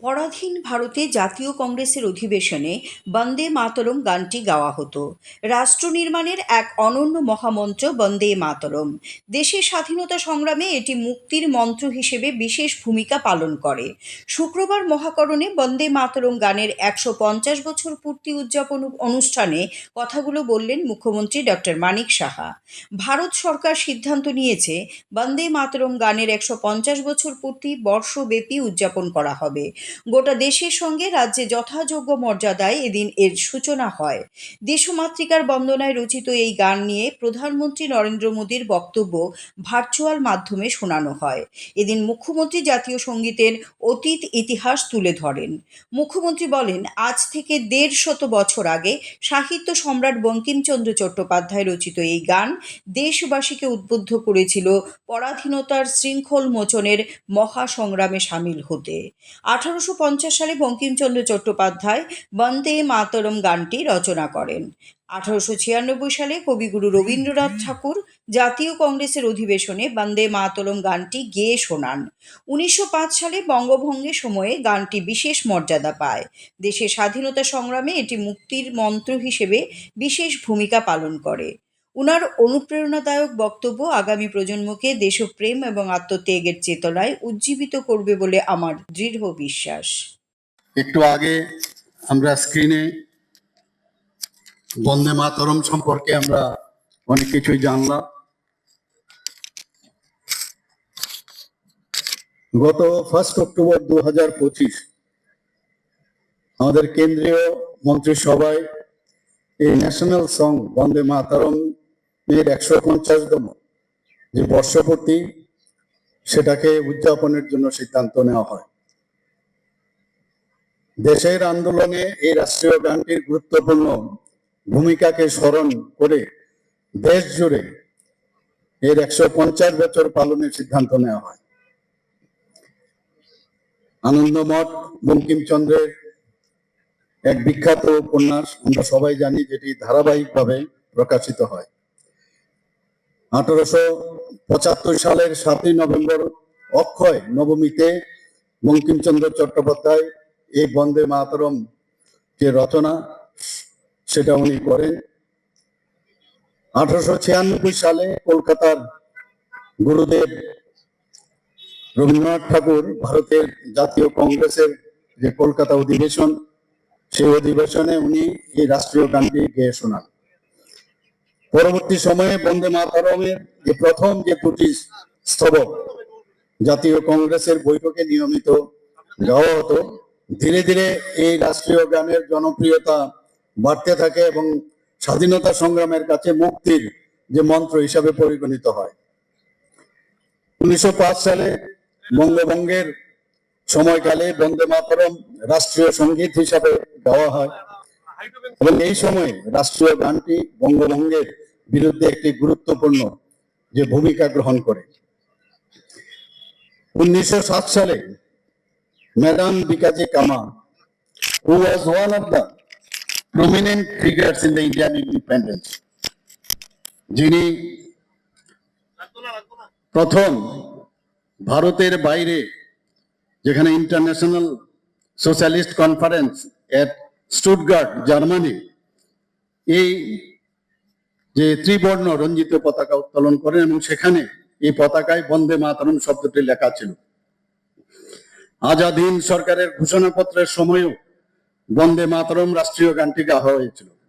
পরাধীন ভারতে জাতীয় কংগ্রেসের অধিবেশনে বন্দে মাতরম গানটি গাওয়া হতো। রাষ্ট্র নির্মাণের এক অনন্য মহামন্ত্র বন্দে মাতরম। দেশের স্বাধীনতা সংগ্রামে এটি মুক্তির মন্ত্র হিসেবে বিশেষ ভূমিকা পালন করে। শুক্রবার মহাকরণে বন্দে মাতরম গানের ১৫০ বছর পূর্তি উদযাপন অনুষ্ঠানে কথাগুলো বললেন মুখ্যমন্ত্রী ডক্টর মানিক সাহা। ভারত সরকার সিদ্ধান্ত নিয়েছে বন্দে মাতরম গানের ১৫০ বছর পূর্তি বর্ষব্যাপী উদযাপন করা হবে। গোটা দেশের সঙ্গে রাজ্যে যথাযোগ্য মর্যাদায় এদিন এর সূচনা হয়। দেশমাতৃকার বন্দনায় রচিত এই গান নিয়ে প্রধানমন্ত্রী নরেন্দ্র মোদীর বক্তব্য ভার্চুয়াল মাধ্যমে শোনানো হয়। এদিন মুখ্যমন্ত্রী জাতীয় সঙ্গীতের অতীত ইতিহাস তুলে ধরেন। মুখ্যমন্ত্রী বলেন, আজ থেকে ১৫০ বছর আগে সাহিত্য সম্রাট বঙ্কিমচন্দ্র চট্টোপাধ্যায় রচিত এই গান দেশবাসীকে উদ্বুদ্ধ করেছিল পরাধীনতার শৃঙ্খল মোচনের মহাসংগ্রামে সামিল হতে। ১৮৫০ সালে বঙ্কিমচন্দ্র চট্টোপাধ্যায় বন্দে মাতরম গানটি রচনা করেন। ১৮৯৬ সালে কবিগুরু রবীন্দ্রনাথ ঠাকুর জাতীয় কংগ্রেসের অধিবেশনে বন্দে মাতরম গানটি গেয়ে শোনান। ১৯০৫ সালে বঙ্গভঙ্গের সময়ে গানটি বিশেষ মর্যাদা পায়। দেশের স্বাধীনতা সংগ্রামে এটি মুক্তির মন্ত্র হিসেবে বিশেষ ভূমিকা পালন করে। উনার অনুপ্রেরণাদায়ক বক্তব্য আগামী প্রজন্মকে দেশপ্রেম এবং আত্মত্যাগের চেতনায় উজ্জীবিত করবে বলে আমার দৃঢ় বিশ্বাস। একটু আগে আমরা স্ক্রিনে বন্দে মাতরম সম্পর্কে আমরা অনেক কিছুই জানলাম। গত 1 অক্টোবর 2025 আমাদের কেন্দ্রীয় মন্ত্রিসভায় এই ন্যাশনাল সং বন্দে মাতরম এর ১৫০তম যে বর্ষপূর্তি সেটাকে উদযাপনের জন্য সিদ্ধান্ত নেওয়া হয়। দেশের আন্দোলনে এই রাষ্ট্রীয় গানটির গুরুত্বপূর্ণ ভূমিকাকে স্মরণ করে দেশ জুড়ে এর ১৫০ বছর পালনের সিদ্ধান্ত নেওয়া হয়। আনন্দমঠ বঙ্কিমচন্দ্রের এক বিখ্যাত উপন্যাস আমরা সবাই জানি, যেটি ধারাবাহিকভাবে প্রকাশিত হয়। ১৮৭৫ সালের ৭ই নভেম্বর অক্ষয় নবমীতে বঙ্কিমচন্দ্র চট্টোপাধ্যায় এই বন্দে মাতরম যে রচনা সেটা উনি করেন। ১৮৯৬ সালে কলকাতার গুরুদেব রবীন্দ্রনাথ ঠাকুর ভারতের জাতীয় কংগ্রেসের যে কলকাতা অধিবেশন, সেই অধিবেশনে উনি এই রাষ্ট্রীয় গানটি গেয়ে শোনান। পরবর্তী সময়ে বন্দে মাতরমের যে প্রথম যে দুটি স্তবক জাতীয় কংগ্রেসের বৈঠকে নিয়মিত গাওয়া হতো, ধীরে ধীরে এই রাষ্ট্রীয় গানের জনপ্রিয়তা বাড়তে থাকে এবং স্বাধীনতা সংগ্রামের কাছে মুক্তির যে মন্ত্র হিসাবে পরিগণিত হয়। ১৯০৫ সালে বঙ্গভঙ্গের সময়কালে বন্দে মাতরম রাষ্ট্রীয় সঙ্গীত হিসাবে গাওয়া হয় এবং এই সময়ে রাষ্ট্রীয় গানটি বঙ্গভঙ্গের বিরুদ্ধে একটি গুরুত্বপূর্ণ যে ভূমিকা গ্রহণ করে। ১৯০৭ সালে ম্যাডাম বিকাজি কামা, who was one of the prominent figures in the Indian independence, যিনি প্রথম ভারতের বাইরে, যেখানে ইন্টারন্যাশনাল সোশ্যালিস্ট কনফারেন্স এট স্টুটগার্ট জার্মানি, এই যে ত্রিবর্ণ রঞ্জিত পতাকা উত্তোলন করেন এবং সেখানে এই পতাকায় বন্দে মাতরম শব্দটি লেখা ছিল। আজাদ হিন্দ সরকারের ঘোষণাপত্রের সময়ও বন্দে মাতরম রাষ্ট্রীয় গানটি গাওয়া হয়েছিল।